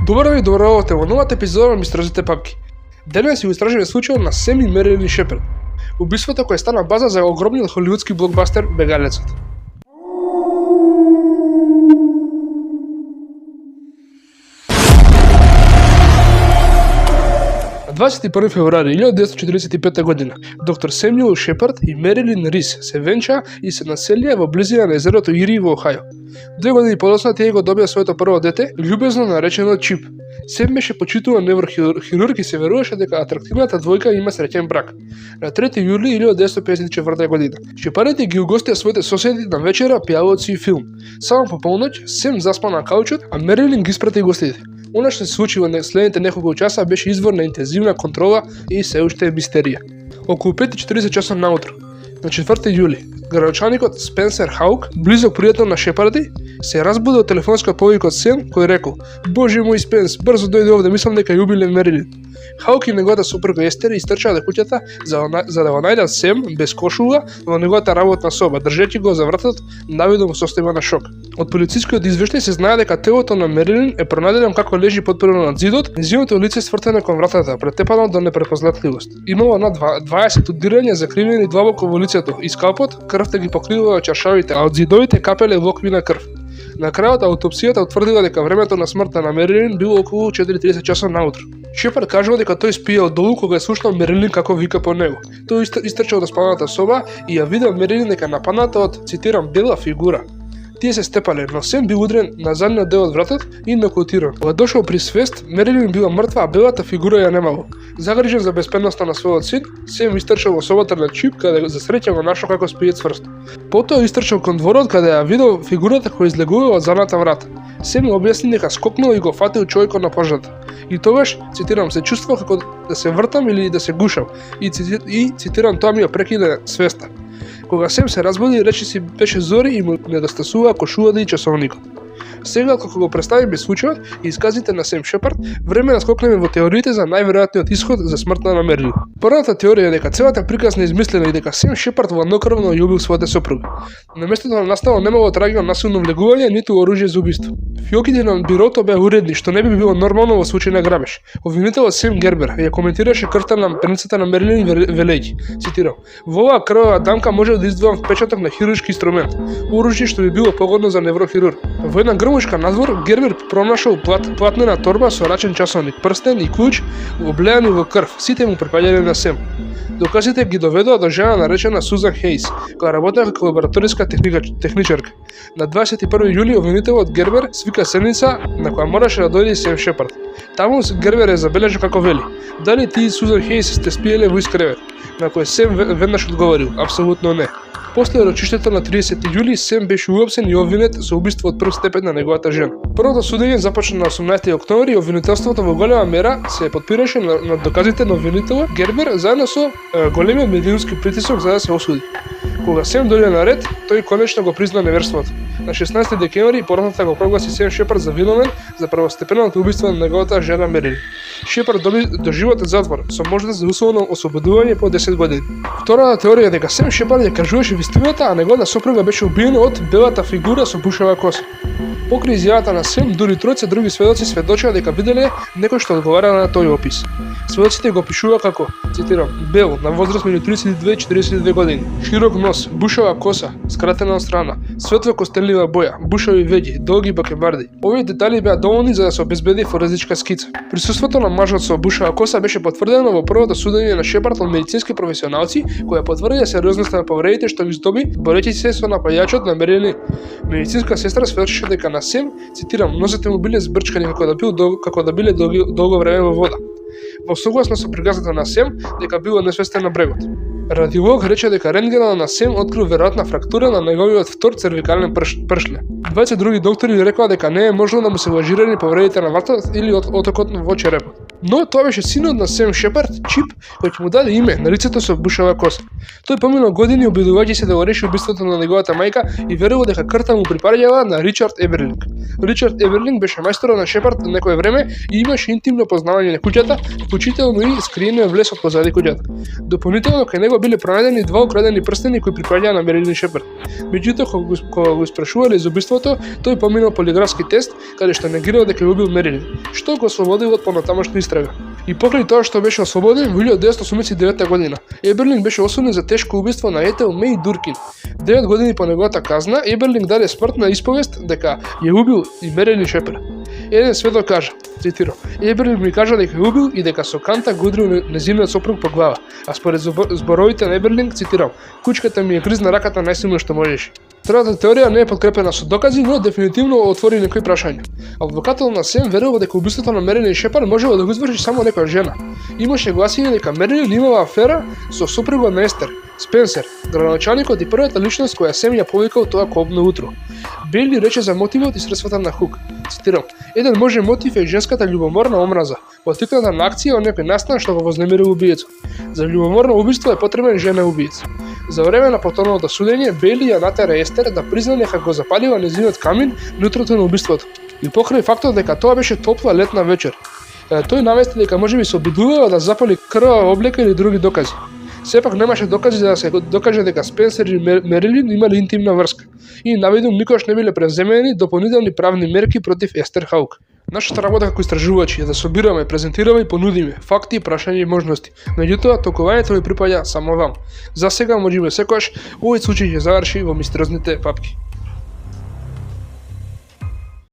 Добро во новата епизода на Мистерозите папки. Денес ја истражуваме случајот на Сем и Мерилин Шепард. Убиството кое стана база за огромниот холивудски блокбастер Бегалецот. На 21 февруари 1945 година доктор Семјуел Шепард и Мерилин Рис се венчаа и се населија во близина на езерото Ири во Охајо. 2 години подоцна тие го добија своето прво дете, љубезно наречено Чип. Сем беше почитуван неврохирург и се веруваше дека атрактивната двојка има среќен брак. На 3 јули 1954 година Шепардите ги угостија своите соседи на вечера, пијалоци и филм. Само по полноќ Сем заспа на каучот, а Мерилин ги испрати гостите. Она што се случи во следните неколку часа беше извор на интензивна контрола и се уште мистерија. Околу 5:40 часот наутро, на 4 јули, градочаникот Спенсер Хаук, близок пријател на Шепарди, се разбуди од телефонска повик од Сем кој рекол: "Боже мој Спенс, брзо дојди овде, мислам дека ја убиле Мерилин." Хаук и неговата супруга Естер истрчаа до куќата за да го најдат Сем без кошула во неговата работна соба, држејќи го за вратот навидно во состојба на шок. Од полицискиот извештај се знае дека телото на Мерилин е пронајдено како лежи потпрено над зидот, нејзиното лице свртено кон вратата, претепано до непрепознатливост. Имало над 20 удирања закривени длабоко во лицето и скалпот, крвта ги покривала чаршавите, а од зидовите капеле локвина крв. На крајот аутопсијата утврдила дека времето на смртта на Мерилин било околу 4:30 часот наутро. Шепард кажува дека тој спиел долу кога ја слушнал Мерилин како вика по него. Тој истрчал до спалната соба и ја видел Мерилин дека нападната од, цитирам, бела фигура. Тие се степале, но Сем бил удрен на задниот дел од вратот и нокаутиран. Кога дошол при свест, Мерилин била мртва, а белата фигура ја немало. Загрижен за безбедноста на својот син, Сем истрчал во собата на Чип, каде за среќа го нашол како спие цврст. Потоа истрчал кон дворот, каде ја видел фигурата која излегува од задната врата. Сем објасни дека скокнал и го фатил човекот на пожарта. И тогаш, цитирам, се чувствувал како да се вртам или да се гушам. И цитирам, тоа ми ја прекине свеста. Кога Сем се разбуди, речиси беше зори и му недостасуваа кошулата и часовникот. Сега, како го представиме случајот и исказите на Сем Шепард, време да скокнеме во теориите за најверојатниот исход за смртта на Мерилин. Првата теорија е дека целата приказна е измислена и дека Сем Шепард хладнокрвно ја убил својата сопруга. На местото на настава немало трагично насилно влегување, ниту оружје за убиство. Фиоките на бирото беа уредни, што не би било нормално во случај на грабеж. Обвинителот Сем Гербер ја коментираше крвта на перницата на Мерилин велејќи, цитирам: "Во оваа крвава дамка може да издвоам впечаток на хируршки инструмент, оружје што би било погодно за неврохирург." Во една грмушка надвор Гербер пронашол платнена торба со рачен часовник, прстен и клуч облеани во крв, сите му припаѓале на Сем. Доказите ги доведоа до жена наречена Сузан Хейс, која работела како лабораториска техничарка. На 21 јули обвинителот Гербер свика седница на која мораше да дојде Сем Шепард. Таму Гербер е забележал како вели: "Дали ти и Сузан Хейс сте спиеле во ист кревет?" На кој Сем веднаш одговорил: "Апсолутно не." После рочиштето на 30 јули Сем беше уапсен и обвинет со убиство од прв степен на неговата жена. Првото судење започна на 18 октомври и обвинителството во голема мера се потпираше на доказите на обвинителот Гербер заедно со големиот медиумски притисок за да се осуди. Кога Сем дојде на ред, тој конечно го призна неверството. На 16 декември поратата го прогласи Сем Шепард за виновен за првостепеното убиство на неговата жена Мерилин. Шепард доби доживотен затвор со можност за условно ослободување по 10 години. Втората теорија е дека Сем Шепард ја кажуваше вистината, а неговата сопруга беше убиена од белата фигура со бушава коса. Покрај изјавата на Сем, дури тројца други сведоци сведочеа дека виделе некој што одговара на тој опис. Сведоците го опишува како, цитирам, бел, на возраст меѓу 32 и 42 години, широк нос, бушава коса, скратена од страна, светло костелнива боја, бушави веѓи, долги бакенбарди. Овие детали беа доволни за да се обезбеди форензичка скица. Присуството на мажот со бушава коса беше потврдено во првото судење на Шепард од медицински професионалци, која потврдија сериозноста на повредите што ги здоби, борејќи се со напаѓачот на Мерилин. Медицинска сестра сведочеше дека на Сем, цитирам, носете му биле збрчкани како да биле долго време во вода. Во согласно со приказната на Сем дека било несвестен на брегот. Радиолог рече дека рентгенот на Сем открил веројатна фрактура на неговиот втор цервикален пршле. 20 други доктори рекоа дека не е можно да му се лажирани повредите на вратот или од отокот во черепот. Но тоа беше синот на Сем Шепард, Чип, кој ќе му даде име на лицето со бушава коса. Тој поминал години обидувајќи се да го реши убиството на неговата мајка и верувал дека крвта му припаѓала на Ричард Еверлинг. Ричард Еверлинг беше мајсторот на Шепард на некое време и имаше интимно познавање на куќата, вклучително и скриениот влез од позади куќата. Дополнително кај него него биле пронајдени 2 украдени прстени кои припаѓаа на Мерилин Шепард. Меѓутоа, кога го испрашувале за убиството, тој поминал полиграфски тест, каде што негирал дека го убил Мерилин, што го ослободил од понатамошна истрага. И покрај тоа што беше ослободен, во 1989 година, Еберлинг беше осуден за тешко убиство на Етел Меј Дуркин. 9 години по неговата казна, Еберлинг даде смртна исповест дека ја убил и Мерилин Шепард. Еден сведок кажа, цитирам: Еберлинг ми кажа дека ја убил и дека со канта го удрил нејзиниот сопруг по глава, а според зборовите на Еберлинг, цитирам: кучката ми ја гризна раката најсилно што можеше. Трета теорија не е подкрепена со докази, но дефинитивно отвори некои прашања. Адвокатот на Сем верува дека убиството на Мерилин Шепард можело да го изврши само некоја жена. Имаше гласини дека Мерилин имала афера со сопругот на Естер, Спенсер, градоначалникот и првата личност која Сем ја повикал тоа кобно утро. Бейли рече за мотивот и средствата на Хук. Цитирам: еден можен мотив е женската љубоморна омраза, поттикната на акција од некој настан што го вознемирил убиецот. За љубоморно убиство е потребен жена убиец. За време на повторното судење, Бейли ја натера Естер да призна дека го запалила нејзиниот камин на утрото на убиството. И покрај фактот дека тоа беше топла летна вечер, тој навести дека можеби се обидувала да запали крвава облека или други докази. Сепак немаше докази за да се докаже дека Спенсер и Мерилин имале интимна врска и наведум никош не биле преземени дополнителни правни мерки против Естер Хаук. Нашата работа како истражувачи е да собираме, презентираме и понудиме факти, прашања и можности. Меѓутоа, толкувањето ви припаѓа само вам. За сега можеме секогаш овој случај ќе заврши во мистериозните папки.